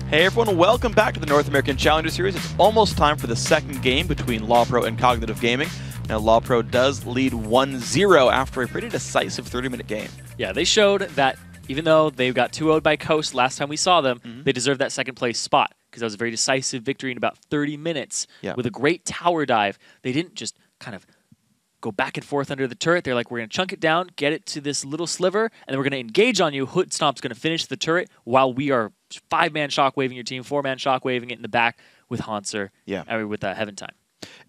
Hey everyone, welcome back to the North American Challenger Series. It's almost time for the second game between LawPro and Cognitive Gaming. Now LawPro does lead 1-0 after a pretty decisive 30-minute game. Yeah, they showed that even though they got 2-0'd by Coast last time we saw them, they deserved that second place spot because that was a very decisive victory in about 30 minutes with a great tower dive. They didn't just kind of go back and forth under the turret. They're like, we're going to chunk it down, get it to this little sliver, and then we're going to engage on you. Hood Stomp's going to finish the turret while we are 5-man shockwaving your team, 4-man shockwaving it in the back with Hanser, with Heaven Time.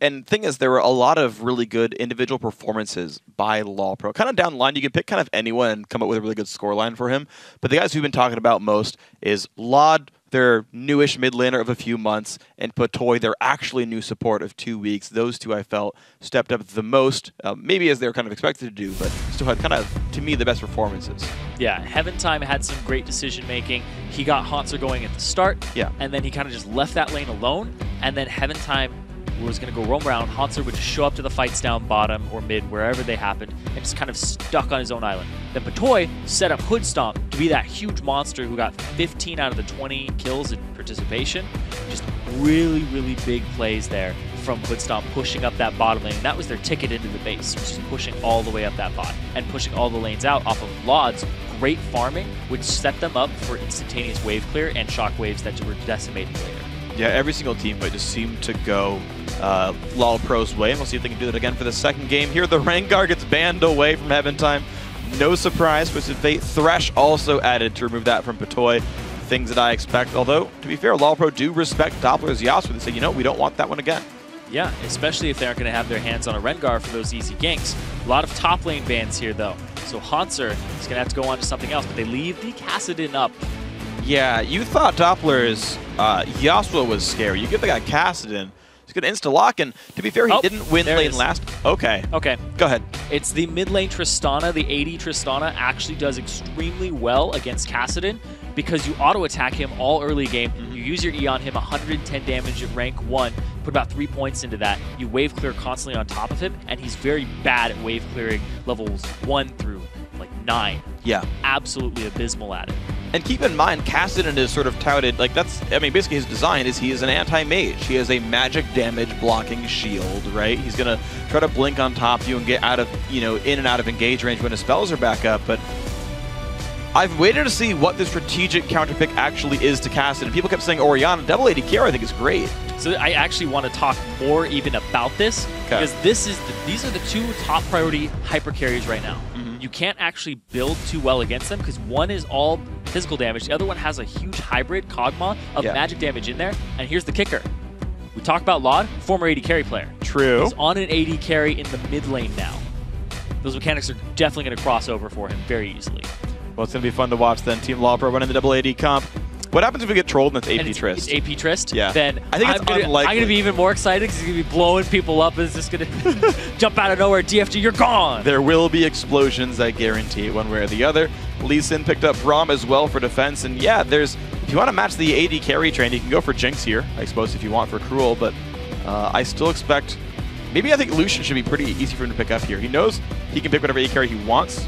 And the thing is, there were a lot of really good individual performances by LawPro. Kind of down the line, you can pick kind of anyone and come up with a really good scoreline for him. But the guys we've been talking about most is Lod, their newish mid laner of a few months, and Patoy, their actually new support of 2 weeks. Those two, I felt, stepped up the most, maybe as they were kind of expected to do, but still had kind of, to me, the best performances. Yeah, Heaven Time had some great decision-making. He got Hanser going at the start, and then he kind of just left that lane alone, and then Heaven Time was going to go roam around. Hanser would just show up to the fights down bottom or mid, wherever they happened, and just kind of stuck on his own island. Then Patoy set up Hood Stomp to be that huge monster who got 15 out of the 20 kills in participation. Just really, really big plays there from Hood Stomp, pushing up that bottom lane. And that was their ticket into the base, just pushing all the way up that bot and pushing all the lanes out off of Lod's great farming, which set them up for instantaneous wave clear and shockwaves that were decimating later. Yeah, every single team fight just seemed to go LawPro's way, and we'll see if they can do that again for the second game. Here, the Rengar gets banned away from Heaven Time. No surprise, Twisted Fate. Thresh also added to remove that from Patoy. Things that I expect, although, to be fair, LawPro do respect Doppler's Yasuo. They say, you know, we don't want that one again. Yeah, especially if they aren't going to have their hands on a Rengar for those easy ganks. A lot of top lane bans here, though. So Hanser is going to have to go on to something else, but they leave the Kassadin up. Yeah, you thought Doppler's Yasuo was scary. You give the guy Kassadin, he's going to insta-lock, and to be fair, he didn't win lane last. Okay. Okay. Go ahead. It's the mid lane Tristana, the AD Tristana actually does extremely well against Kassadin because you auto-attack him all early game. You use your E on him, 110 damage at rank 1, put about 3 points into that. You wave clear constantly on top of him, and he's very bad at wave clearing levels 1 through like 9. Yeah. Absolutely abysmal at it. And keep in mind, Kassadin is sort of touted, like that's, I mean, basically his design is he is an anti-mage. He has a magic damage blocking shield, right? He's going to try to blink on top of you and get out of, you know, in and out of engage range when his spells are back up, but I've waited to see what the strategic counterpick actually is to Kassadin. People kept saying Orianna, double AD carry I think is great. So I actually want to talk more even about this, because these are the two top priority hyper carries right now. You can't actually build too well against them because one is all physical damage. The other one has a huge hybrid Kog'Maw of magic damage in there. And here's the kicker. We talk about Lod, former AD carry player. True. He's on an AD carry in the mid lane now. Those mechanics are definitely going to cross over for him very easily. Well, it's going to be fun to watch then. Team LawPro running the double AD comp. What happens if we get trolled and it's AP Trist? It's AP Trist? Yeah. Then I think it's unlikely. I'm going to be even more excited because he's going to be blowing people up. It's just going to jump out of nowhere. DFG, you're gone. There will be explosions, I guarantee it, one way or the other. Lee Sin picked up Braum as well for defense. And yeah, if you want to match the AD carry train, you can go for Jinx here, I suppose, if you want for Cruel. But I still expect, maybe I think Lucian should be pretty easy for him to pick up here. He knows he can pick whatever AD carry he wants.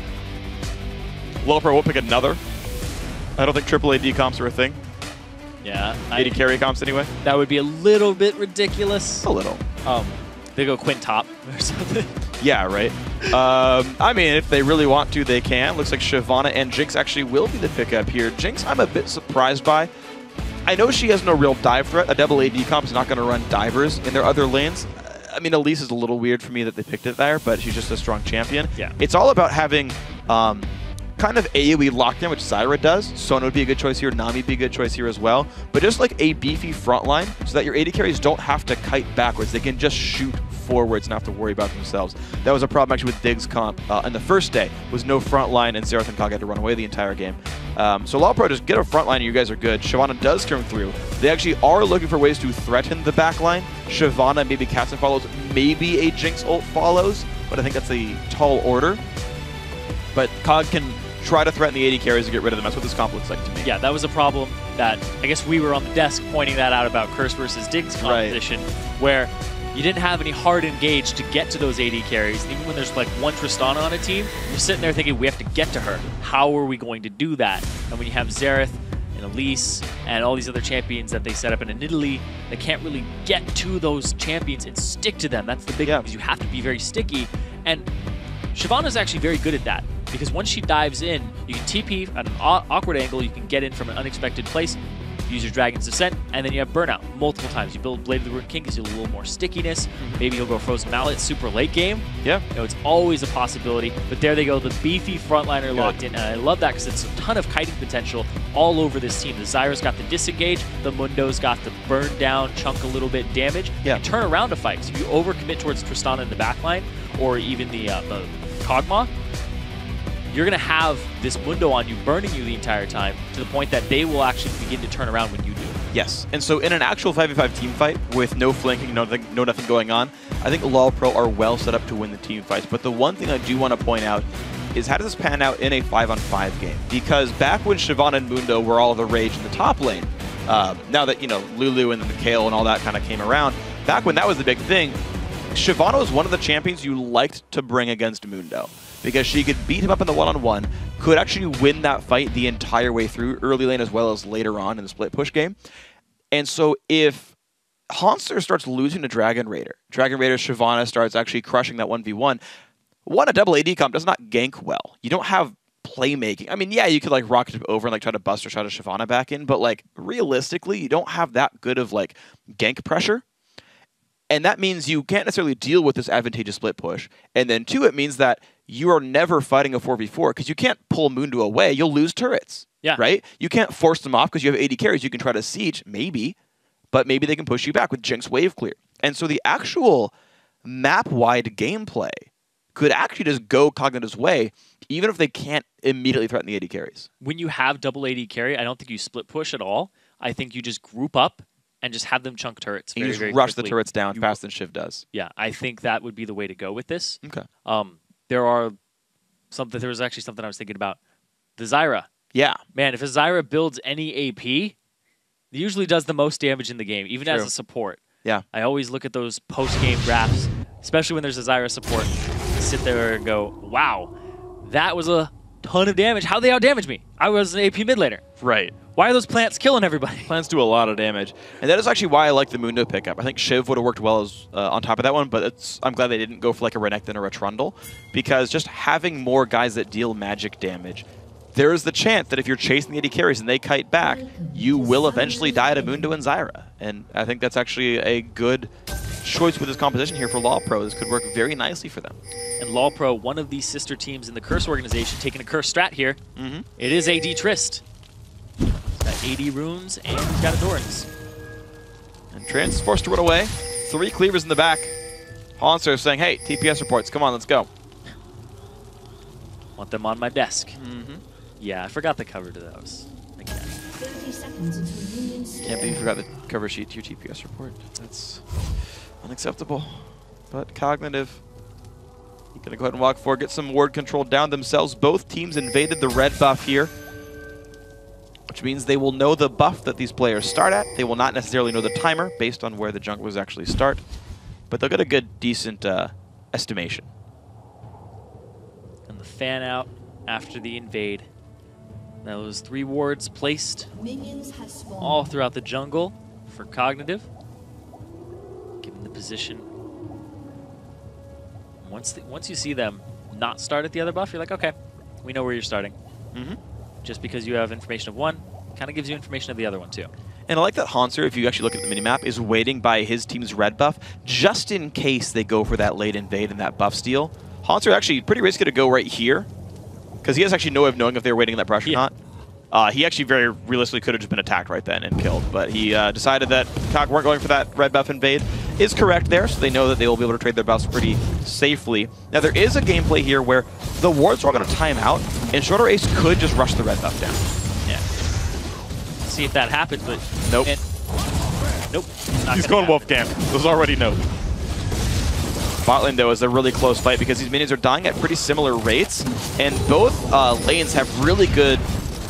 LawPro will pick another. I don't think triple AD comps are a thing. Yeah. AD carry comps anyway? That would be a little bit ridiculous. A little. They go Quinn top or something. Yeah, right. I mean, if they really want to, they can. Looks like Shyvana and Jinx actually will be the pickup here. Jinx, I'm a bit surprised by. I know she has no real dive threat. A double AD comp is not going to run divers in their other lanes. I mean, Elise is a little weird for me that they picked it there, but she's just a strong champion. Yeah. It's all about having kind of AoE lockdown, which Zyra does. Sona would be a good choice here. Nami would be a good choice here as well. But just like a beefy front line so that your AD carries don't have to kite backwards. They can just shoot forwards and not have to worry about themselves. That was a problem actually with Diggs comp in the first day. Was no front line, and Xerath and COG had to run away the entire game. So LawPro, just get a front line and you guys are good. Shyvana does come through. They actually are looking for ways to threaten the back line. Shyvana, maybe Kassadin follows, maybe a Jinx ult follows, but I think that's a tall order. But COG can try to threaten the AD carries to get rid of them. That's what this comp looks like to me. Yeah, that was a problem that I guess we were on the desk pointing that out about Curse versus Diggs competition, where you didn't have any hard engage to get to those AD carries. Even when there's like one Tristana on a team, you're sitting there thinking, we have to get to her. How are we going to do that? And when you have Xerath and Elise and all these other champions that they set up. And in Italy, they can't really get to those champions and stick to them. That's the big thing, because you have to be very sticky. And Shyvana's actually very good at that, because once she dives in, you can TP at an awkward angle, you can get in from an unexpected place, use your Dragon's Descent, and then you have Burnout multiple times. You build Blade of the Ruined King, gives you a little more stickiness. Maybe you'll go Frozen Mallet super late game. Yeah. You know, it's always a possibility. But there they go, the beefy frontliner locked in. And I love that because it's a ton of kiting potential all over this team. The Zyra's got the disengage, the Mundo's got the burn down, chunk a little bit damage, and turn around a fight. So if you overcommit towards Tristana in the backline, or even the Kog'Maw, you're going to have this Mundo on you, burning you the entire time, to the point that they will actually begin to turn around when you do. Yes, and so in an actual 5v5 team fight with no flanking, nothing going on, I think LawPro are well set up to win the team fights. But the one thing I do want to point out is, how does this pan out in a 5-on-5 game? Because back when Shyvana and Mundo were all the rage in the top lane, now that, you know, Lulu and the Kayle and all that kind of came around, back when that was the big thing, Shyvana was one of the champions you liked to bring against Mundo, because she could beat him up in the one-on-one, could actually win that fight the entire way through, early lane as well as later on in the split push game. And so if Hauntzer starts losing to Dragon Raider Shyvana starts actually crushing that 1v1, a double AD comp does not gank well. You don't have playmaking. I mean, yeah, you could like rocket it over and like try to bust or shot a Shyvana back in, but like realistically, you don't have that good of like gank pressure. And that means you can't necessarily deal with this advantageous split push. And then two, it means that you are never fighting a 4v4, because you can't pull Mundo away. You'll lose turrets, right? You can't force them off because you have 80 carries. You can try to siege, maybe, but maybe they can push you back with Jinx wave clear. And so the actual map-wide gameplay could actually just go Cognitive's way, even if they can't immediately threaten the 80 carries. When you have double 80 carry, I don't think you split push at all. I think you just group up and just have them chunk turrets very, very rush quickly. The turrets down faster than Shiv does. Yeah, I think that would be the way to go with this. Okay. There was actually something I was thinking about. The Zyra. Yeah. Man, if a Zyra builds any AP, it usually does the most damage in the game, even as a support. Yeah. I always look at those post-game graphs, especially when there's a Zyra support, sit there and go, wow, that was a ton of damage. How'd they outdamage me? I was an AP mid laner. Right. Why are those plants killing everybody? Plants do a lot of damage. And that is actually why I like the Mundo pickup. I think Shiv would have worked well as on top of that one, but I'm glad they didn't go for like a Renekton or a Trundle, because just having more guys that deal magic damage, there is the chance that if you're chasing the AD carries and they kite back, you will eventually die to Mundo and Zyra. And I think that's actually a good choice with this composition here for LawPro. This could work very nicely for them. And LawPro, one of these sister teams in the Curse organization, taking a Curse strat here. It is AD Trist. Got 80 runes and got Endurance. And Trance is forced to run away. 3 cleavers in the back. Haunter saying, hey, TPS reports, come on, let's go. Want them on my desk. Yeah, I forgot the cover to those. Again. 30 seconds until minions. Can't believe you forgot the cover sheet to your TPS report. That's unacceptable. But Cognitive, gonna go ahead and walk forward, get some ward control down themselves. Both teams invaded the red buff here, which means they will know the buff that these players start at. They will not necessarily know the timer based on where the junglers actually start, but they'll get a good, decent estimation. And the fan out after the invade. Those 3 wards placed all throughout the jungle for Cognitive. Given the position. Once you see them not start at the other buff, you're like, okay, we know where you're starting. Just because you have information of one, kind of gives you information of the other one too. And I like that Haunter, if you actually look at the minimap, is waiting by his team's red buff just in case they go for that late invade and that buff steal. Haunter actually pretty risky to go right here, because he has actually no way of knowing if they're waiting in that brush or not. He actually very realistically could have just been attacked right then and killed, but he decided that COG weren't going for that red buff invade. Is correct there, so they know that they will be able to trade their buffs pretty safely. Now there is a gameplay here where the wards are all going to time out, and Shorter Ace could just rush the red buff down. Yeah. See if that happens, but nope. Nope. He's going Wolfgang. There's already no. Bot lane, though, is a really close fight because these minions are dying at pretty similar rates, and both lanes have really good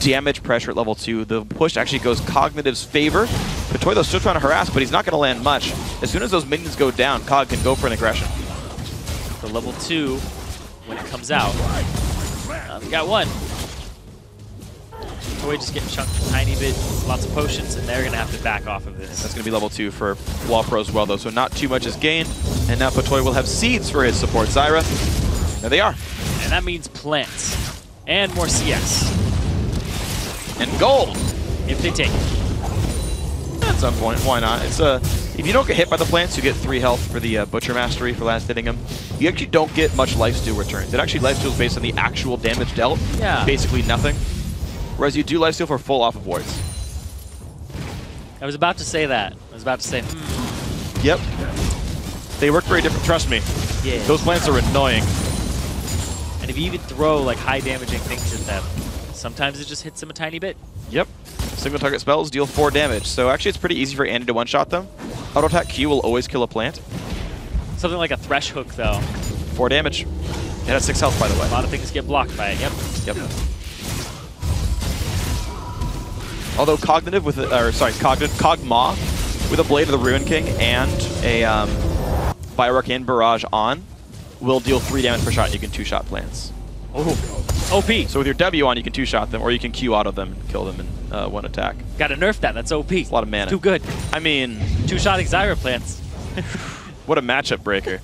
damage pressure at level 2. The push actually goes Cognitive's favor. Patoylo's still trying to harass, but he's not going to land much. As soon as those minions go down, Cog can go for an aggression. The level 2, when it comes out, we got one. Toy just getting chunked a tiny bit, lots of potions, and they're going to have to back off of this. That's going to be level 2 for LawPro as well, though, so not too much is gained. And now Patoy will have seeds for his support Zyra. There they are. And that means plants. And more CS. And gold. If they take it. At some point, why not? It's if you don't get hit by the plants, you get 3 health for the Butcher Mastery for last hitting him. You actually don't get much lifesteal returns. It actually lifesteals based on the actual damage dealt. Yeah. Basically nothing. Whereas you do lifesteal for full off of wards. I was about to say that. I was about to say, Yep. They work very different, trust me. Yeah. Those plants are annoying. And if you even throw like high damaging things at them, sometimes it just hits them a tiny bit. Yep. Single target spells deal 4 damage. So actually it's pretty easy for Andy to one-shot them. Auto attack Q will always kill a plant. Something like a Thresh Hook though. 4 damage. It has 6 health, by the way. A lot of things get blocked by it, yep. Yep. Although Cognitive with Cogma with a Blade of the Ruin King and a Bioarcane Barrage on will deal 3 damage per shot. You can 2-shot plants. Oh, OP. So with your W on, you can 2-shot them, or you can Q auto them and kill them in 1 attack. Gotta nerf that. That's OP. It's a lot of mana. It's too good. I mean, 2-shotting Zyra plants. what a matchup breaker.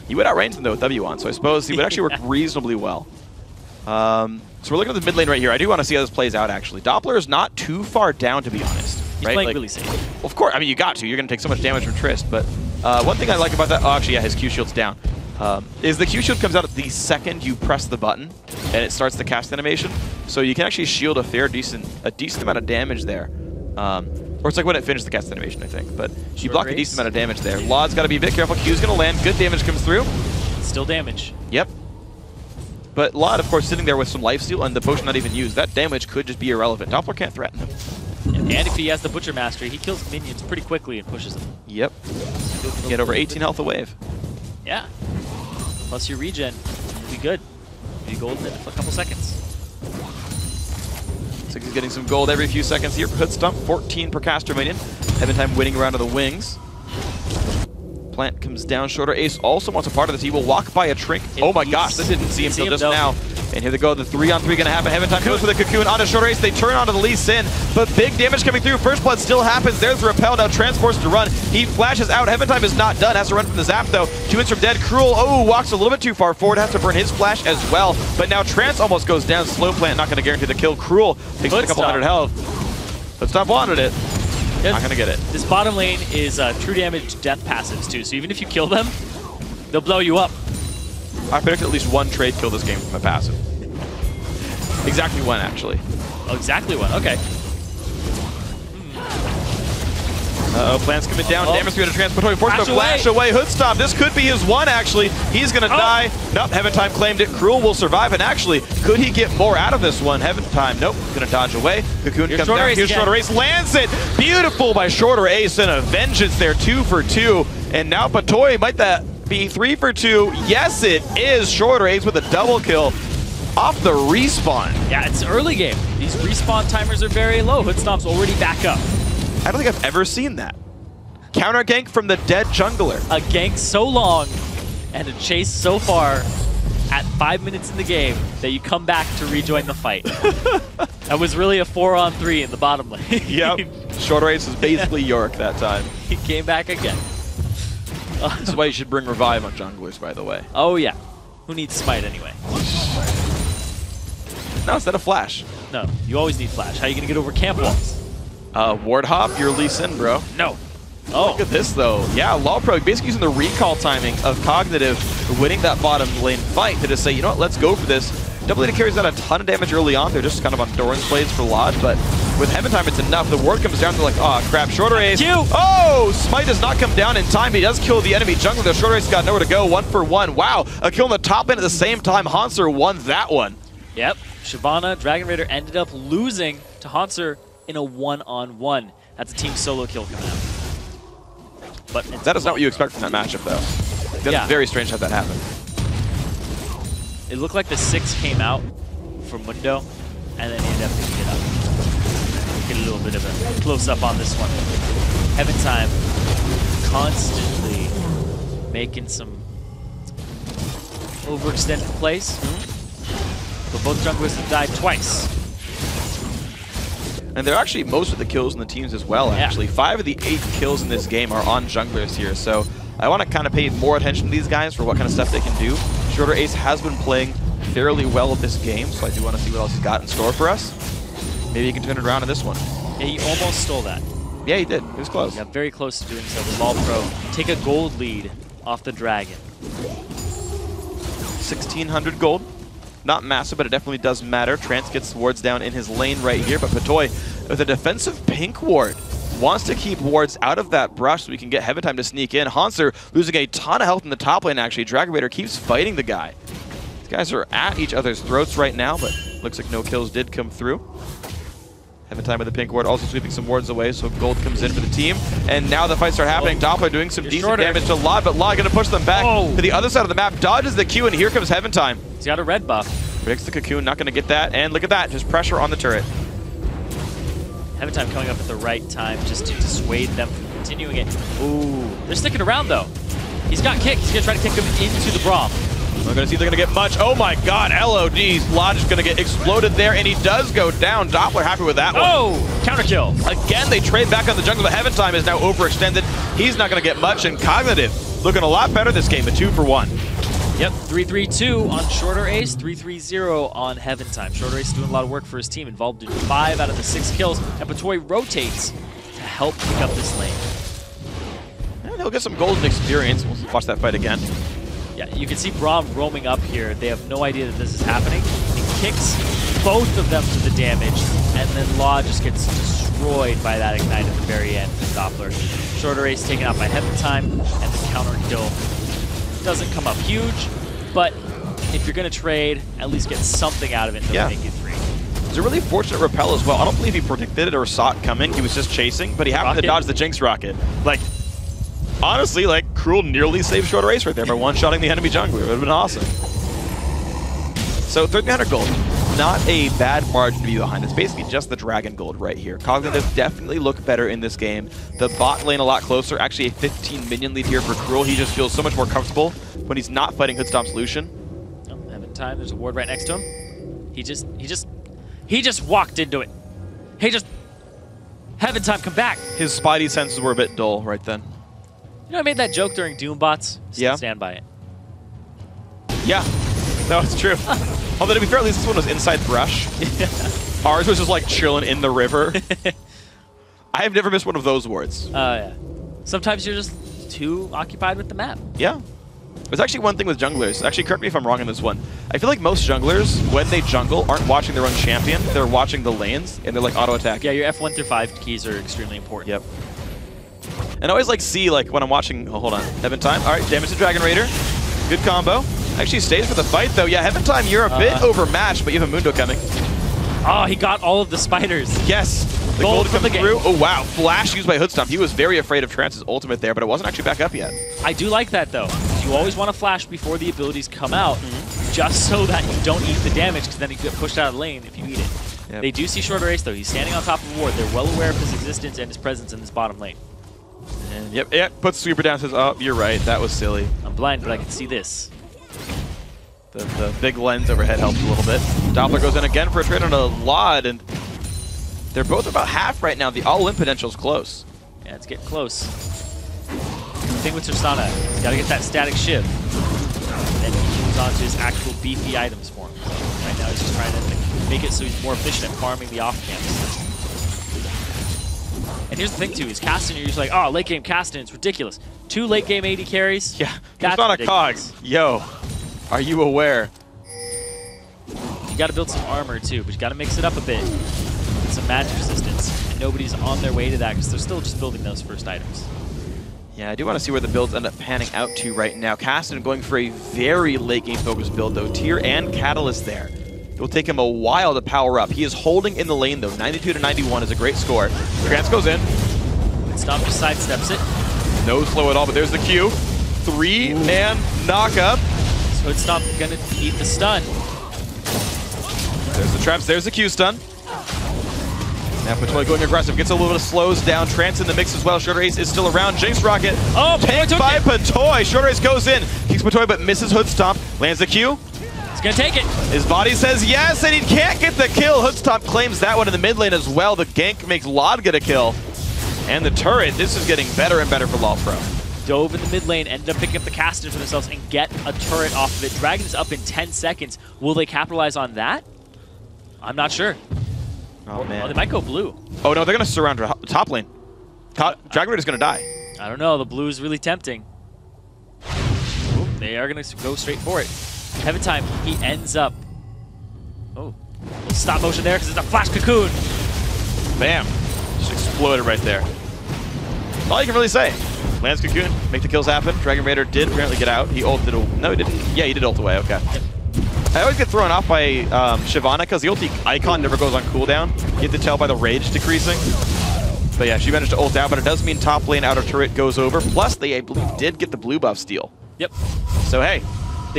You would outrange them though with W on, so I suppose he would actually work reasonably well. So we're looking at the mid lane right here. I do want to see how this plays out, actually. Doppler is not too far down, to be honest. He's right? playing really safe. Of course. I mean, you got to. You're going to take so much damage from Trist. But one thing I like about that... Oh, actually, yeah, his Q shield's down. Is the Q shield comes out at the second you press the button, and it starts the cast animation. So you can actually shield a decent amount of damage there. Or it's like when it finishes the cast animation, I think. But you block a decent amount of damage there. Law's got to be a bit careful. Q's going to land. Good damage comes through. Still damage. Yep. But Laud, of course, sitting there with some lifesteal and the potion not even used. That damage could just be irrelevant. Doppler can't threaten him. And if he has the Butcher Mastery, he kills minions pretty quickly and pushes them. Yep. Get over 18 health a wave. Yeah. Plus your regen, you'll be good. You'll be golden in a couple seconds. Looks like he's getting some gold every few seconds here for Hood Stump. 14 per caster minion. Eventime winning around to the wings. Plant comes down. Shorter Ace also wants a part of this. He will walk by a Trink. Oh my gosh, this didn't see him until just now. And here they go, the 3-on-3 going to happen. Eventime goes for the Cocoon onto Shorter Ace. They turn onto the Lee Sin, but big damage coming through. First blood still happens. There's the Repel, now transports to run. He flashes out. Eventime is not done. Has to run from the Zap though. 2 hits from dead. Cruel, walks a little bit too far forward. Has to burn his flash as well. But now Trance almost goes down. Slow Plant not going to guarantee the kill. Cruel takes a couple hundred health. But Stop wanted it. Not going to get it. This bottom lane is true damage death passives too, so even if you kill them, they'll blow you up. I predict at least 1 trade kill this game from a passive. Exactly 1, actually. Oh, exactly 1. Okay. Uh-oh, Plant's coming down. Damage through to transport. Forced to flash away. Hood Stomp. This could be his 1, actually. He's going to die. Nope, Eventime claimed it. Cruel will survive. And actually, could he get more out of this one? Eventime, nope. Going to dodge away. Cocoon comes down. Here's Shorter Ace. Lands it. Beautiful by Shorter Ace. And a vengeance there. 2 for 2. And now Patoy, might that be 3 for 2? Yes, it is. Shorter Ace with a double kill off the respawn. Yeah, it's early game. These respawn timers are very low. Hood Stomp's already back up. I don't think I've ever seen that. Counter gank from the dead jungler. A gank so long and a chase so far at 5 minutes in the game that you come back to rejoin the fight. That was really a 4-on-3 in the bottom lane. Yep. Shorter Ace was basically York that time. He came back again. This is why you should bring Revive on junglers, by the way. Oh, yeah. Who needs Smite anyway? No, instead of Flash. No, you always need Flash. How are you going to get over camp walls? Ward Hop, you're Lee Sin, bro. No. Oh. Look at this, though. Yeah, LawPro basically using the recall timing of Cognitive winning that bottom lane fight to just say, you know what, let's go for this. Double Lane carries out a ton of damage early on. They're just kind of on Doran's blades for Lod, but with Eventime, it's enough. The ward comes down, they're like, oh, crap. Shorter Ace. Oh, Smite does not come down in time. He does kill the enemy jungler, though. Shorter Ace got nowhere to go. 1 for 1. Wow, a kill on the top end at the same time. Hanser won that one. Yep. Shyvana, Dragon Raider ended up losing to Hanser in a 1-on-1. That's a team solo kill coming out. But that is not what you expect from that matchup, though. That's very strange to have that happen. It looked like the 6 came out from Mundo, and then he ended up picking it up. Get a little bit of a close-up on this one. Eventime constantly making some overextended plays. But both junglers have died twice. And they're actually most of the kills in the teams as well, actually. Yeah. 5 of the 8 kills in this game are on junglers here, so I want to kind of pay more attention to these guys for what kind of stuff they can do. Shorter Ace has been playing fairly well this game, so I do want to see what else he's got in store for us. Maybe he can turn it around in this one. Yeah, he almost stole that. Yeah, he did. He was close. Yeah, very close to doing so. The LawPro take a gold lead off the Dragon. 1,600 gold. Not massive, but it definitely does matter. Trance gets wards down in his lane right here, but Patoy with a defensive pink ward wants to keep wards out of that brush so we can get Heaven Time to sneak in. Hanser losing a ton of health in the top lane, actually. Dragon Raider keeps fighting the guy. These guys are at each other's throats right now, but looks like no kills did come through. Heaven Time with the pink ward, also sweeping some wards away, so gold comes in for the team. And now the fights start happening. Doppler doing some decent damage to Lod, but Lod going to push them back to the other side of the map. Dodges the Q, and here comes Heaven Time. He's got a red buff. Predicts the Cocoon, not going to get that. And look at that, just pressure on the turret. Heaven Time coming up at the right time just to dissuade them from continuing it. Ooh, they're sticking around though. He's got kick. He's going to try to kick him into the Braum. We're going to see if they're going to get much. Oh my god, LOD's Lodge is going to get exploded there, and he does go down. Doppler happy with that one. Oh, counter kill. Again, they trade back on the jungle, but Heaven Time is now overextended. He's not going to get much, and Cognitive looking a lot better this game, a 2-for-1. Yep, 3-3-2 on Shorter Ace, 3-3-0 on Heaven Time. Shorter Ace doing a lot of work for his team, involved in 5 out of the 6 kills, and Patoy rotates to help pick up this lane. And he'll get some golden experience. We'll watch that fight again. Yeah, you can see Braum roaming up here. They have no idea that this is happening. He kicks both of them to the damage, and then Law just gets destroyed by that ignite at the very end from Doppler. Shorter Ace taken out by Heaven Time, and the counter kill doesn't come up huge, but if you're going to trade, at least get something out of it to make it 3. It's a really fortunate repel as well. I don't believe he predicted it or saw it coming. He was just chasing, but he happened to dodge the Jinx rocket. Like, honestly, like, Cruel nearly saved Shorter Ace right there by one-shotting the enemy jungler. It would have been awesome. So 1,300 gold. Not a bad margin to be behind. It's basically just the Dragon gold right here. Cognitive definitely look better in this game. The bot lane a lot closer. Actually a 15 minion lead here for Cruel. He just feels so much more comfortable when he's not fighting Hoodstomp's Lucian. Oh, Heaven Time, there's a ward right next to him. He just walked into it. Heaven Time, come back. His spidey senses were a bit dull right then. You know, I made that joke during Doombots. Yeah. Stand by it. Yeah. No, it's true. Although, to be fair, at least this one was inside brush. Ours was just like chilling in the river. I have never missed one of those wards. Yeah. Sometimes you're just too occupied with the map. Yeah. There's actually one thing with junglers. Actually, correct me if I'm wrong in this one. I feel like most junglers, when they jungle, aren't watching their own champion. They're watching the lanes, and they're like auto-attacking. Yeah, your F1 through 5 keys are extremely important. Yep. And I always like see, like, when I'm watching... Oh, hold on. Heaven Time. All right, damage to Dragon Raider. Good combo. Actually stays for the fight, though. Yeah, Heaven Time, you're a bit overmatched, but you have a Mundo coming. Oh, he got all of the spiders. Yes. The gold coming through. Oh, wow. Flash used by Hoodstomp. He was very afraid of Trance's ultimate there, but it wasn't actually back up yet. I do like that, though. You always want to flash before the abilities come out, just so that you don't eat the damage, because then you get pushed out of the lane if you eat it. Yep. They do see Shorter Ace, though. He's standing on top of a ward. They're well aware of his existence and his presence in this bottom lane. And yep, puts Sweeper down, says, oh, you're right. That was silly. I'm blind, but I can see this. The big lens overhead helps a little bit. Doppler goes in again for a trade on a Lod, and they're both about half right now. The all-in potential's close. Yeah, it's getting close. The thing with Tristana, he's got to get that static shiv. And then he moves on to his actual beefy items for him. So right now he's just trying to make it so he's more efficient at farming the off-camps. And here's the thing, too, is Caston, you're usually like, oh, late game Caston, it's ridiculous. 2 late game AD carries? Yeah, that's not ridiculous. A COG. Yo. Are you aware? You got to build some armor too, but you got to mix it up a bit with some magic resistance. And nobody's on their way to that because they're still just building those first items. Yeah, I do want to see where the builds end up panning out to right now. Caston going for a very late game focused build though. Tier and Catalyst there. It will take him a while to power up. He is holding in the lane though. 92 to 91 is a great score. Trance goes in. Stomp just sidesteps it. No slow at all, but there's the Q. 3-man knockup. Hoodstomp gonna eat the stun. There's the traps, there's the Q stun. Now Patoy going aggressive, gets a little bit of slows down. Trance in the mix as well. Shorter Ace is still around. Jinx Rocket. Oh, tanked by Patoy. Shorter Ace goes in. Kicks Patoy but misses Hoodstomp. Lands the Q. He's going to take it. His body says yes, and he can't get the kill. Hoodstop claims that one in the mid lane as well. The gank makes Lod get a kill. And the turret, this is getting better and better for LawPro. Dove in the mid lane, ended up picking up the caster for themselves and get a turret off of it. Dragon's up in 10 seconds. Will they capitalize on that? I'm not sure. Oh, man. Well, they might go blue. Oh, no, they're going to surround the top lane. Dragon Raider's going to die. I don't know. The blue is really tempting. Ooh, they are going to go straight for it. Heaven Time, he ends up. Oh, little stop motion there because it's a flash cocoon. Bam. Just exploded right there. That's all you can really say. Lands cocoon, make the kills happen. Dragon Raider did apparently get out. He ulted. No, he didn't. Yeah, he did ult away. Okay. Yep. I always get thrown off by Shyvana because the ulti icon never goes on cooldown. You have to tell by the rage decreasing. But yeah, she managed to ult out, but it does mean top lane outer turret goes over. Plus, they, I believe, did get the blue buff steal. Yep. So hey,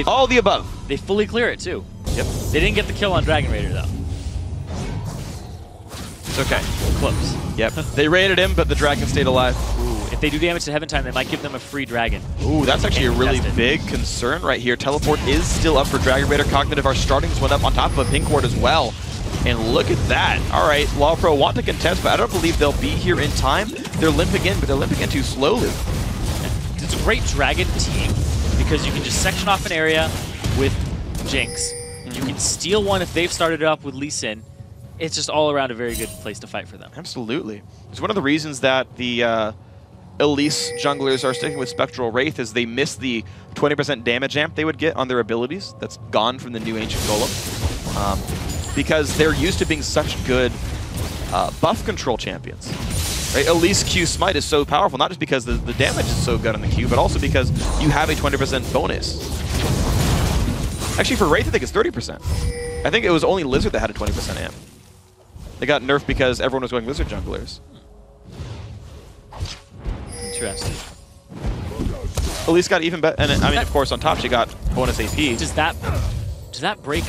all the above. They fully clear it too. Yep. They didn't get the kill on Dragon Raider though. It's okay. Close. Yep. They raided him, but the dragon stayed alive. Ooh, if they do damage to Heaven Time, they might give them a free dragon. Ooh, that's actually a really big concern right here. Teleport is still up for Dragon Raider. Cognitive are starting this one up on top of a pink ward as well. And look at that. All right, LawPro want to contest, but I don't believe they'll be here in time. They're limping in, but they're limping in too slowly. It's a great dragon team because you can just section off an area with Jinx. You can steal one if they've started it up with Lee Sin. It's just all around a very good place to fight for them. Absolutely. It's one of the reasons that the Elise junglers are sticking with Spectral Wraith is they miss the 20% damage amp they would get on their abilities. That's gone from the new Ancient Golem. Because they're used to being such good buff control champions. Right? Elise Q Smite is so powerful, not just because the damage is so good on the Q, but also because you have a 20% bonus. Actually, for Wraith, I think it's 30%. I think it was only Lizard that had a 20% amp. They got nerfed because everyone was going Lizard junglers. Interesting. Elise got even better, and I mean, of course, on top she got bonus AP. Does that break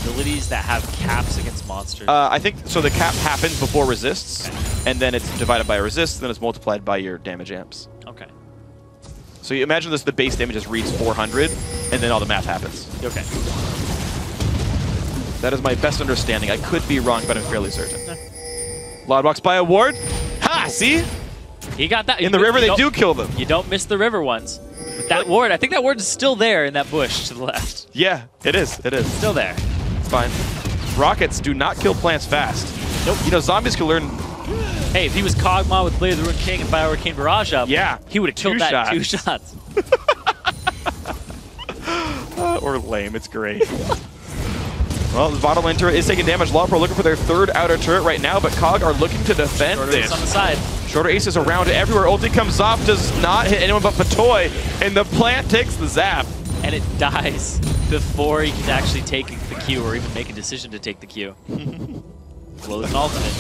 abilities that have caps against monsters? I think so. The cap happens before resists, and then it's divided by resists, and then it's multiplied by your damage amps. Okay. So you imagine this: the base damage just reads 400, and then all the math happens. Okay. That is my best understanding. I could be wrong, but I'm fairly certain. Lod walks by a ward. Ha! See? He got that. In the river, they do kill them. You don't miss the river ones. But that ward, I think that ward is still there in that bush to the left. Yeah, it is. It is. Still there. It's fine. Rockets do not kill plants fast. Nope. You know, zombies can learn. Hey, if he was Kog'Maw with Blade of the Ruined King and Bio Arcane Barrage up, yeah, he would have killed that in 2 shots. Or lame. It's great. Well, the bottom lane turret is taking damage. LawPro looking for their third outer turret right now, but COG are looking to defend Shorter this. Ace on the side. Shorter Ace is around everywhere. Ulti comes off, does not hit anyone but Patoy, and the plant takes the zap. And it dies before he can actually take the Q or even make a decision to take the Q. Well, it's an ultimate.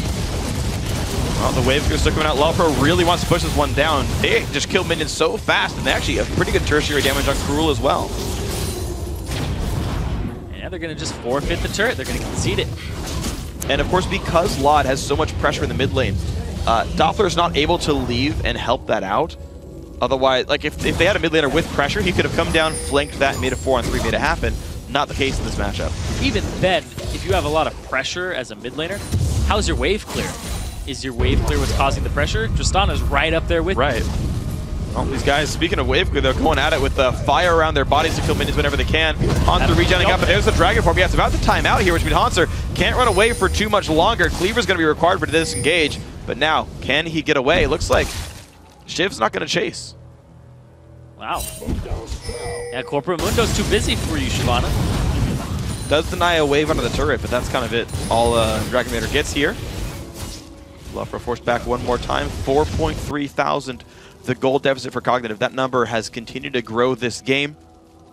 Well, the wave is still coming out. LawPro really wants to push this one down. They just kill minions so fast, and they actually have pretty good tertiary damage on Cruel as well. They're going to just forfeit the turret. They're going to concede it. And of course, because Lod has so much pressure in the mid lane, Doppler's not able to leave and help that out. Otherwise, like if they had a mid laner with pressure, he could have come down, flanked that, and made a 4-on-3, made it happen. Not the case in this matchup. Even then, if you have a lot of pressure as a mid laner, how's your wave clear? Is your wave clear what's causing the pressure? Tristana's right up there with you. Right. Well, these guys, speaking of wave clear, they're going at it with fire around their bodies to kill minions whenever they can. Hanser regenerating up, but there's the Dragon Form. Yeah, it's about to time out here, which means Hanser can't run away for too much longer. Cleaver's going to be required for to disengage, but now, can he get away? Looks like Shiv's not going to chase. Wow. Yeah, Corporate Mundo's too busy for you, Shyvana. Does deny a wave under the turret, but that's kind of it. All Dragon Raider gets here. LawPro forced back one more time. 4.3 thousand. The gold deficit for Cognitive. That number has continued to grow this game.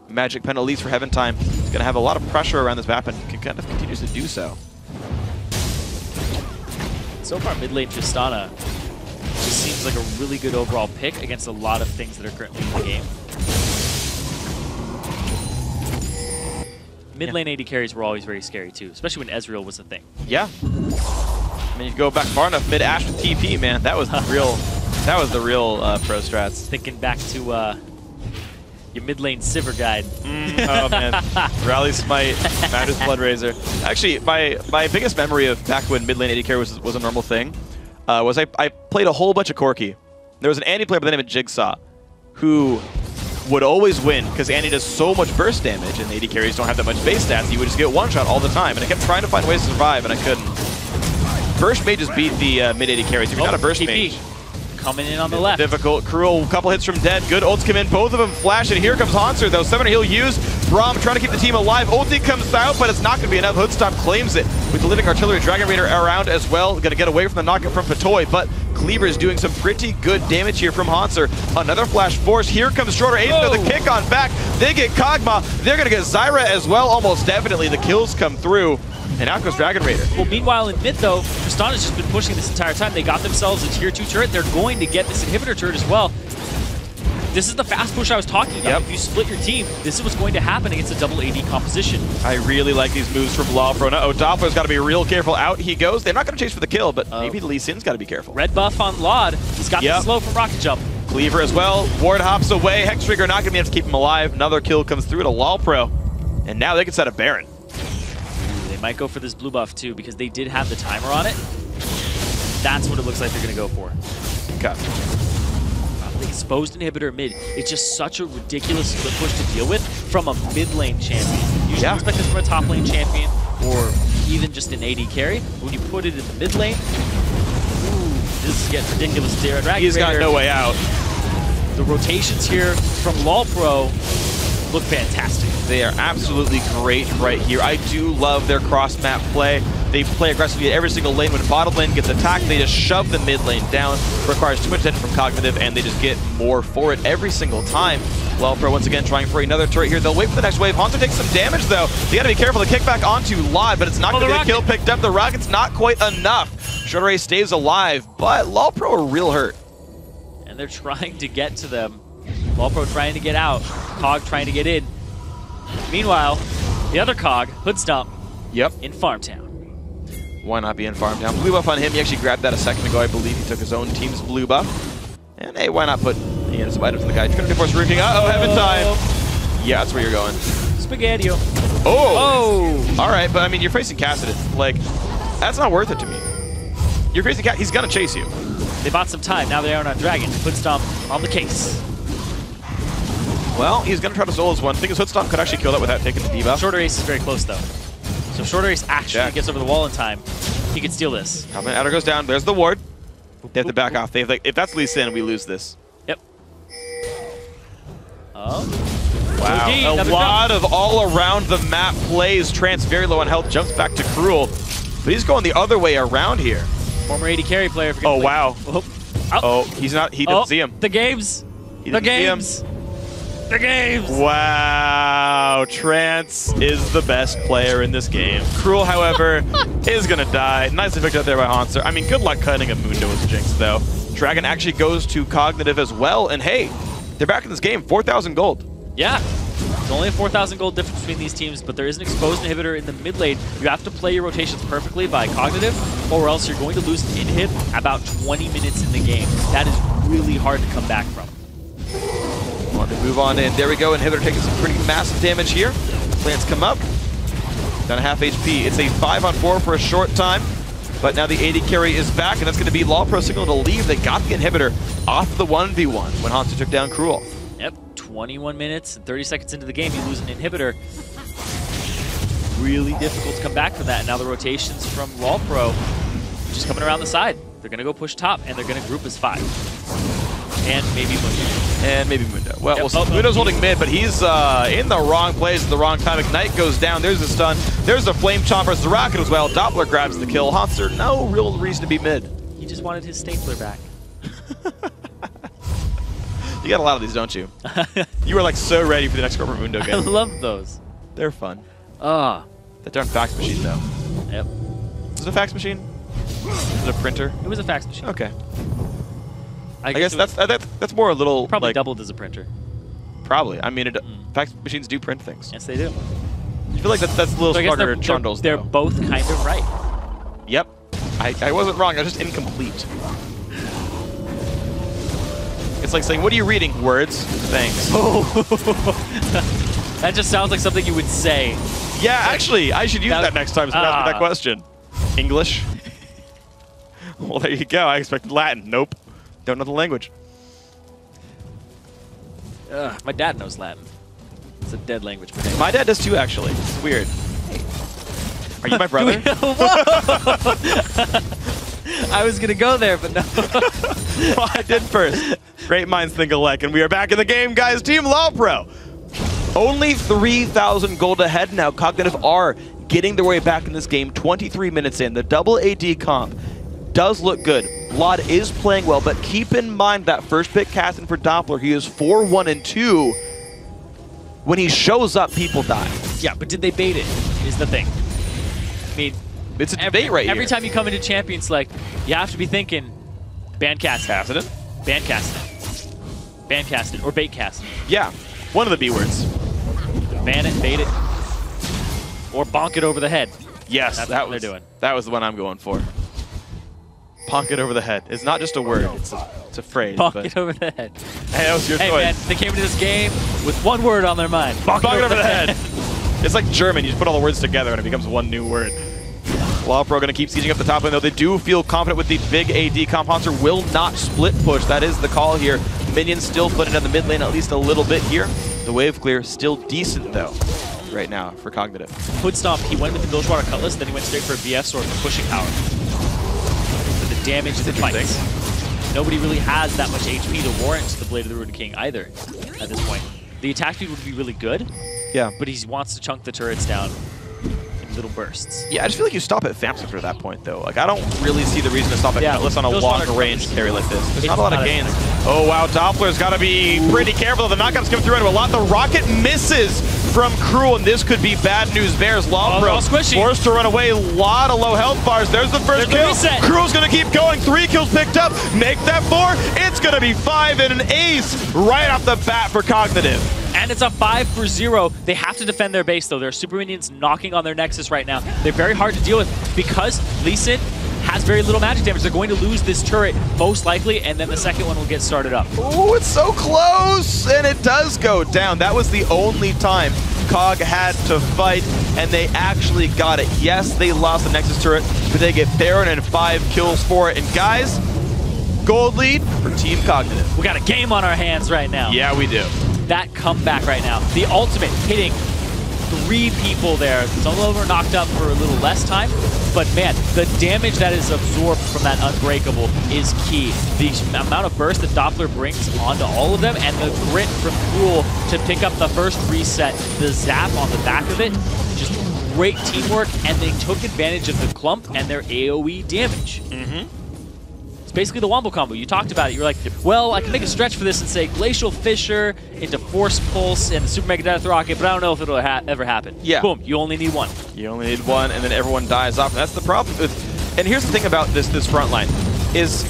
Magic Pen, at least for Heaven Time, is going to have a lot of pressure around this map and kind of continues to do so. So far, mid lane Tristana just seems like a really good overall pick against a lot of things that are currently in the game. Mid lane AD carries were always very scary too, especially when Ezreal was a thing. Yeah. I mean, you go back far enough, mid Ashe with TP, man, that was the real pro strats. Thinking back to Your mid lane Sivir guide. Oh man, Rally Smite, Madness Blood Razor. Actually, my biggest memory of back when mid lane AD carry was a normal thing was I played a whole bunch of Corki. There was an Andy player by the name of Jigsaw who would always win because Andy does so much burst damage and AD carries don't have that much base stats. You would just get one shot all the time, and I kept trying to find ways to survive, and I couldn't. Burst mages beat the mid AD carries. If you're not a burst mage. Coming in on the left. Difficult. Cruel, couple hits from Dead. Good ults come in. Both of them flash, and here comes Hanser, though. 7 he'll use. Braum trying to keep the team alive. Ulti comes out, but it's not going to be enough. Hoodstomp claims it with the Living Artillery. Dragon Raider around as well. Going to get away from the knockout from Patoy, but Cleaver is doing some pretty good damage here from Hanser. Another flash force. Here comes Shorter Ace with the kick on back. They get Kog'Maw. They're going to get Zyra as well, almost definitely. The kills come through. And out goes Dragon Raider. Well, meanwhile in mid though, Tristana has just been pushing this entire time. They got themselves a tier 2 turret. They're going to get this inhibitor turret as well. This is the fast push I was talking about. Yep. If you split your team, this is what's going to happen against a double AD composition. I really like these moves from LawPro. Uh-oh, Doppler's got to be real careful. Out he goes. They're not going to chase for the kill, but maybe Lee Sin's got to be careful. Red buff on Laud. He's got the slow from Rocket Jump. Cleaver as well. Ward hops away. Hex Trigger not going to be able to keep him alive. Another kill comes through to LawPro. And now they can set a Baron. They might go for this blue buff too because they did have the timer on it. That's what it looks like they're going to go for. Okay. The exposed inhibitor mid. It's just such a ridiculous split push to deal with from a mid lane champion. You should expect this from a top lane champion or even just an AD carry. When you put it in the mid lane, this is getting ridiculous. He's got no way out. The rotations here from LawPro look fantastic. They are absolutely great right here. I do love their cross-map play. They play aggressively at every single lane. When bottom lane gets attacked, they just shove the mid lane down. Requires too much attention from Cognitive, and they just get more for it every single time. LawPro once again trying for another turret here. They'll wait for the next wave. Hanser takes some damage, though. They gotta be careful. The kickback onto Laud, but it's not gonna be a kill picked up. The rocket's not quite enough. Shorter Ray stays alive, but LawPro are real hurt. And they're trying to get to them. LawPro trying to get out. COG trying to get in. Meanwhile, the other COG, Hoodstomp, in Farmtown. Why not be in Farmtown? Blue buff on him. He actually grabbed that a second ago. I believe he took his own team's blue buff. And hey, why not put some items in the guy? Trinity Force Rooting. Uh-oh, Heaven Time. Yeah, that's where you're going. Spaghetti. Oh! All right, but I mean, you're facing Cassidon. Like, that's not worth it to me. You're facing Cassidon. He's going to chase you. They bought some time. Now they are on Dragon. Hoodstomp on the case. Well, he's going to try to solo this one. Thing is, Hoodstomp could actually kill that without taking the debuff. Shorter Ace is very close, though. So Shorter Ace actually gets over the wall in time. He could steal this. Adder goes down. There's the ward. They have to back off. They have, like, if that's Lee Sin, we lose this. Yep. Oh. Wow. A lot of all-around the map plays. Trance very low on health. Jumps back to Cruel. But he's going the other way around here. Former AD carry player. Oh, wow. Oh, he's not. He didn't see him. The games. The games. The games! Wow, Trance is the best player in this game. Cruel, however, is gonna die. Nicely picked up there by Hanser. I mean, good luck cutting a Mundo with Jinx, though. Dragon actually goes to Cognitive as well, and hey, they're back in this game, 4,000 gold. Yeah, there's only a 4,000 gold difference between these teams, but there is an exposed inhibitor in the mid lane. You have to play your rotations perfectly by Cognitive, or else you're going to lose an inhib about 20 minutes in the game. That is really hard to come back from. Want to move on in. There we go. Inhibitor taking some pretty massive damage here. Plants come up. Down to half HP. It's a 5-on-4 for a short time. But now the AD carry is back, and that's going to be LawPro signal to leave. They got the inhibitor off the 1v1 when Hanser took down Cruel. Yep. 21 minutes and 30 seconds into the game, you lose an inhibitor. Really difficult to come back from that. And now the rotations from LawPro just coming around the side. They're going to go push top, and they're going to group as 5. And maybe Mundo. Well, Mundo's holding mid, but he's in the wrong place at the wrong time. Ignite goes down. There's the stun. There's the Flame Chomper. The rocket as well. Doppler grabs the kill. Hanser, no real reason to be mid. He just wanted his stapler back. You got a lot of these, don't you? You were like so ready for the next Corporate Mundo game. I love those. They're fun. That darn fax machine, though. Yep. Was it a fax machine? Was it a printer? It was a fax machine. Okay. I guess that's more a little probably like, doubled as a printer. Probably. I mean, fax machines do print things. Yes, they do. I feel like that's a little smarter trundles. They're both kind of right. Yep. I wasn't wrong. I was just incomplete. It's like saying, what are you reading? Words. Thanks. Oh. That just sounds like something you would say. Yeah, actually, I should use that next time so ask me that question. English? Well, there you go. I expected Latin. Nope. Don't know the language. My dad knows Latin. It's a dead language. But my dad does too, actually. It's weird. Are you my brother? I was going to go there, but no. Well, I did first. Great minds think alike, and we are back in the game, guys. Team LawPro. Only 3,000 gold ahead now. Cognitive are getting their way back in this game. 23 minutes in. The double AD comp does look good. Lod is playing well, but keep in mind that first pick casting for Doppler, he is 4-1-2. When he shows up, people die. Yeah, but did they bait it, is the thing. I mean, it's a debate right here. Every time you come into Champion Select, you have to be thinking, ban casting. Casting? Ban casting. Ban casting, or bait casting. Yeah, one of the B words. Ban it, bait it, or bonk it over the head. Yes, that's what they're doing. That was the one I'm going for. Bonk it over the head. It's not just a word, it's a phrase. Bonk it over the head. Hey, that was your choice. Man, they came into this game with one word on their mind. Bonk it over the head. It's like German. You just put all the words together and it becomes one new word. LawPro going to keep sieging up the top lane, though. They do feel confident with the big AD comp. Hanser will not split push. That is the call here. Minions still putting it in the mid lane at least a little bit here. The wave clear still decent, though, right now for Cognitive. Hood Stomp, he went with the Bilgewater Cutlass, then he went straight for a BF Sword for pushing power. For the damage that fights. Nobody really has that much HP to warrant the Blade of the Rune King either at this point. The attack speed would be really good, yeah, but he wants to chunk the turrets down in little bursts. Yeah, I just feel like you stop at FAMS at that point, though. Like, I don't really see the reason to stop at Cutlass on a long range carry like this. There's not a lot of gains. Oh, wow, Doppler's got to be pretty careful. The knockouts come through into a lot. The rocket misses from Cruel, and this could be bad news bears. LawPro forced to run away. A lot of low health bars. There's the first kill. Cruel's going to keep going. 3 kills picked up. Make that 4. It's going to be 5 and an ace right off the bat for Cognitive. And it's a 5-for-0. They have to defend their base, though. There are super minions knocking on their Nexus right now. They're very hard to deal with because Lee Sin has very little magic damage. They're going to lose this turret, most likely, and then the second one will get started up. Oh, it's so close, and it does go down. That was the only time COG had to fight, and they actually got it. Yes, they lost the Nexus turret, but they get Baron and 5 kills for it. And guys, gold lead for Team Cognitive. We got a game on our hands right now. Yeah, we do. That comeback right now. The ultimate hitting 3 people there. Some of them are knocked up for a little less time, but man, the damage that is absorbed from that Unbreakable is key. The amount of burst that Doppler brings onto all of them and the grit from Cruel to pick up the first reset, the zap on the back of it, just great teamwork, and they took advantage of the clump and their AoE damage. It's basically the Wombo combo. You talked about it. You were like, well, I can make a stretch for this and say Glacial Fissure into Force Pulse and the Super Mega Death Rocket, but I don't know if it'll ever happen. Yeah. Boom, you only need 1. You only need 1, and then everyone dies off. And that's the problem with, and here's the thing about this front line, is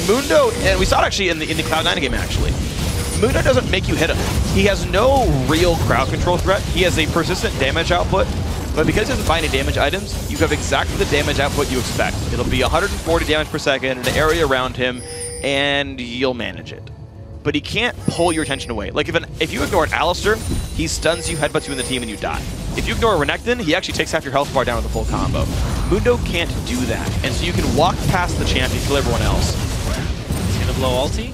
Mundo, and we saw it actually in the Cloud9 game actually, Mundo doesn't make you hit him. He has no real crowd control threat. He has a persistent damage output, but because he doesn't buy any damage items, you have exactly the damage output you expect. It'll be 140 damage per second in an area around him, and you'll manage it. But he can't pull your attention away. Like if you ignore an Alistair, he stuns you, headbutts you in the team, and you die. If you ignore a Renekton, he actually takes half your health bar down with a full combo. Mundo can't do that, and so you can walk past the champion, kill everyone else. He's gonna blow ulti.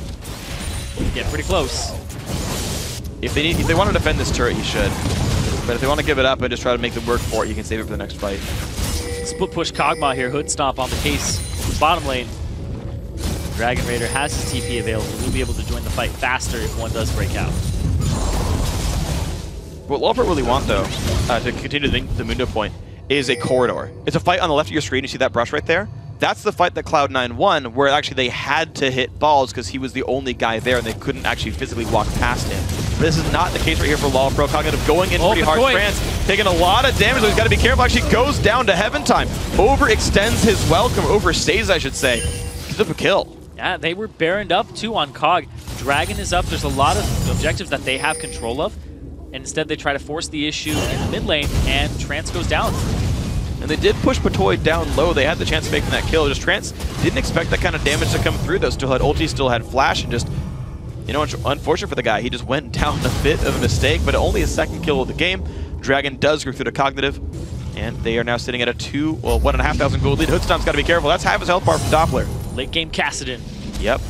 Get pretty close. If they want to defend this turret, he should. But if they want to give it up and just try to make them work for it, you can save it for the next fight. Split push Kog'Maw here. Hood Stomp on the case. Bottom lane. Dragon Raider has his TP available. He'll be able to join the fight faster if one does break out. What LawPro really want, though, to continue the Mundo point, is a corridor. It's a fight on the left of your screen. You see that brush right there? That's the fight that Cloud9 won, where actually they had to hit balls because he was the only guy there and they couldn't actually physically walk past him. This is not the case right here for LawPro. Cognitive going in pretty hard. France taking a lot of damage, so he's got to be careful. Actually goes down to Heaven Time. Overextends his welcome, overstays, I should say. Gives up a kill. Yeah, they were baroned up too on COG. Dragon is up. There's a lot of objectives that they have control of. And instead they try to force the issue in the mid lane, and Trance goes down. And they did push Patoy down low. They had the chance of making that kill. Just Trance didn't expect that kind of damage to come through, though. Still had ulti, still had flash, and just You know, unfortunate for the guy, he just went down a bit of a mistake, but only a second kill of the game. Dragon does go through to Cognitive, and they are now sitting at a 1,500 gold lead. Hoodstomp's got to be careful. That's half his health bar from Doppler. Late game Kassadin. Yep.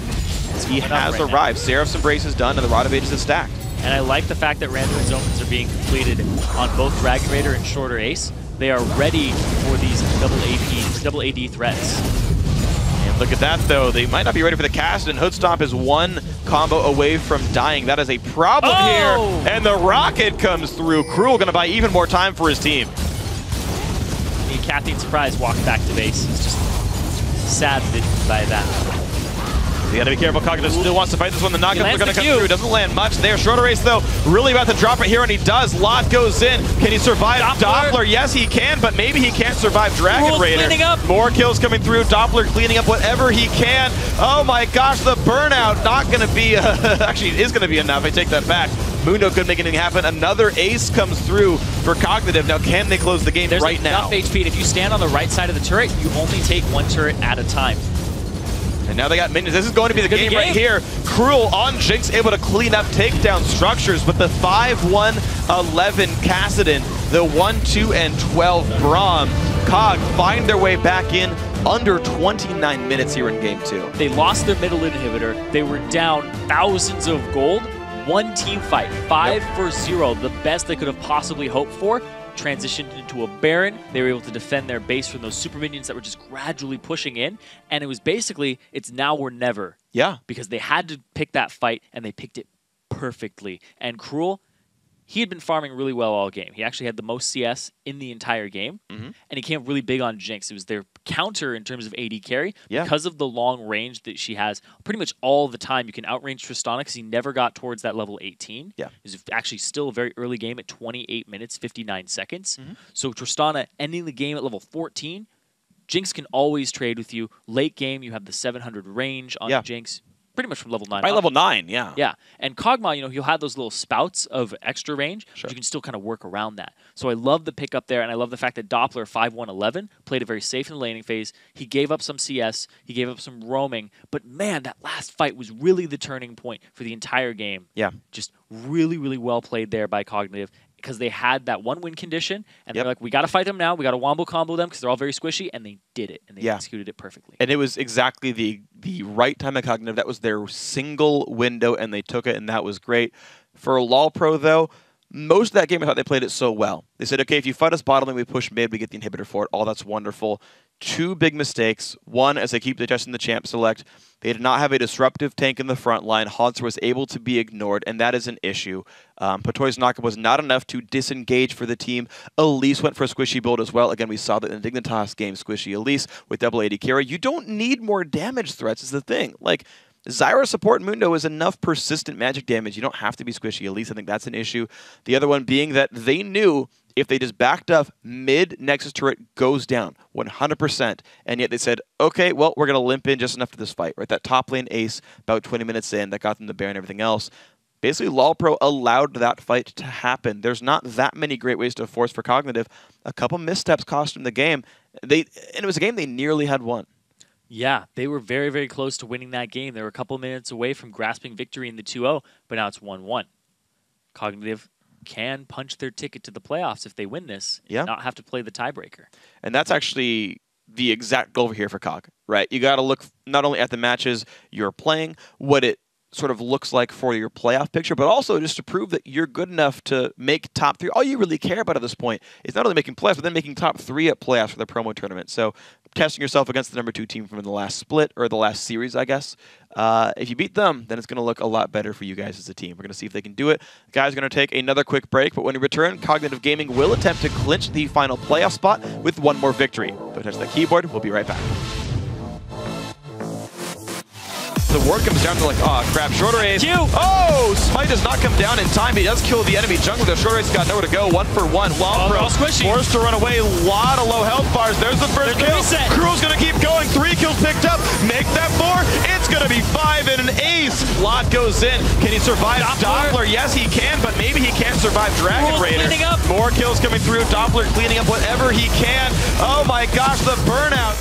He has arrived. Seraph's Embrace is done, and the Rod of Ages is stacked. And I like the fact that random zones are being completed on both Dragon Raider and Shorter Ace. They are ready for these double AD threats. And look at that, though. They might not be ready for the cast, and Hoodstomp is one combo away from dying. That is a problem here. And the rocket comes through. Cruel going to buy even more time for his team. Kathy and Surprise walked back to base. It's just sad by that. You gotta be careful. Cognitive still wants to fight this one. The knockouts are gonna come through. Doesn't land much there. Shorter Ace, though, really about to drop it here, and he does. Lot goes in. Can he survive Doppler? Yes, he can, but maybe he can't survive Dragon Raider. More kills coming through. Doppler cleaning up whatever he can. Oh my gosh, the burnout. Not gonna be, actually, it is gonna be enough. I take that back. Mundo couldn't make anything happen. Another ace comes through for Cognitive. Now, can they close the game right now? There's enough HP. If you stand on the right side of the turret, you only take one turret at a time. And now they got minions. This is going to be the game right here. Cruel on Jinx, able to clean up takedown structures, but the 5-1-11 Kassadin, the 1-2 and 12 Braum, COG find their way back in under 29 minutes here in game 2. They lost their middle inhibitor. They were down thousands of gold. One team fight, 5-0, the best they could have possibly hoped for. Transitioned into a Baron. They were able to defend their base from those super minions that were just gradually pushing in. And it was basically, it's now or never. Yeah. Because they had to pick that fight, and they picked it perfectly. And Cruel, he had been farming really well all game. He actually had the most CS in the entire game. And he came really big on Jinx. It was their counter in terms of AD carry. Because of the long range that she has, pretty much all the time you can outrange Tristana because he never got towards that level 18. It was actually still a very early game at 28 minutes, 59 seconds. So Tristana ending the game at level 14, Jinx can always trade with you. Late game, you have the 700 range on Jinx. Pretty much from level 9 By level 9, Yeah, and Kog'Maw, you know, he'll have those little spouts of extra range, but you can still kind of work around that. So I love the pick up there, and I love the fact that Doppler 5-1-11 played it very safe in the laning phase. He gave up some CS, he gave up some roaming, but man, that last fight was really the turning point for the entire game. Just really, really well played there by Cognitive, because they had that one win condition, and they're like, we got to fight them now, we got to wombo combo them, because they're all very squishy, and they did it, and they executed it perfectly. And it was exactly the right time at Cognitive. That was their single window, and they took it, and that was great. For LawPro, though, most of that game, I thought they played it so well. They said, okay, if you fight us bottom lane, we push mid, we get the inhibitor for it. All that's wonderful. Two big mistakes. One, as they keep adjusting the champ select, they did not have a disruptive tank in the front line. Haunter was able to be ignored, and that is an issue. Patoy's knockup was not enough to disengage for the team. Elise went for a squishy build as well. Again, we saw that in the Dignitas game, squishy Elise with double AD carry. You don't need more damage threats is the thing. Like, Zyra support Mundo is enough persistent magic damage. You don't have to be squishy Elise. I think that's an issue. The other one being that they knew if they just backed up, mid-Nexus turret goes down 100%. And yet they said, okay, well, we're going to limp in just enough to this fight. Right, that top lane ace about 20 minutes in, that got them the Baron and everything else. Basically, LawPro allowed that fight to happen. There's not that many great ways to force for Cognitive. A couple missteps cost them the game. And it was a game they nearly had won. Yeah, they were very, very close to winning that game. They were a couple minutes away from grasping victory in the 2-0, but now it's 1-1. Cognitive can punch their ticket to the playoffs if they win this and not have to play the tiebreaker. And that's actually the exact goal here for COG, right? You got to look not only at the matches you're playing, what it sort of looks like for your playoff picture, but also just to prove that you're good enough to make top 3. All you really care about at this point is not only making playoffs, but then making top 3 at playoffs for the promo tournament. So testing yourself against the #2 team from the last split, or the last series, I guess. If you beat them, then it's going to look a lot better for you guys as a team. We're going to see if they can do it. The guys are going to take another quick break, but when we return, Cognitive Gaming will attempt to clinch the final playoff spot with one more victory. Don't touch that keyboard. We'll be right back. The ward comes down to like, oh crap, Shorter Ace. Oh, Smite does not come down in time. He does kill the enemy jungler. The Shorter Ace got nowhere to go. 1-for-1. LawPro forced to run away. A lot of low health bars. There's the first kill. Cruel's going to keep going. 3 kills picked up. Make that 4. It's going to be 5 and an ace. Lot goes in. Can he survive Doppler? Yes, he can, but maybe he can't survive Dragon Raider. More kills coming through. Doppler cleaning up whatever he can. Oh my gosh, the burnout.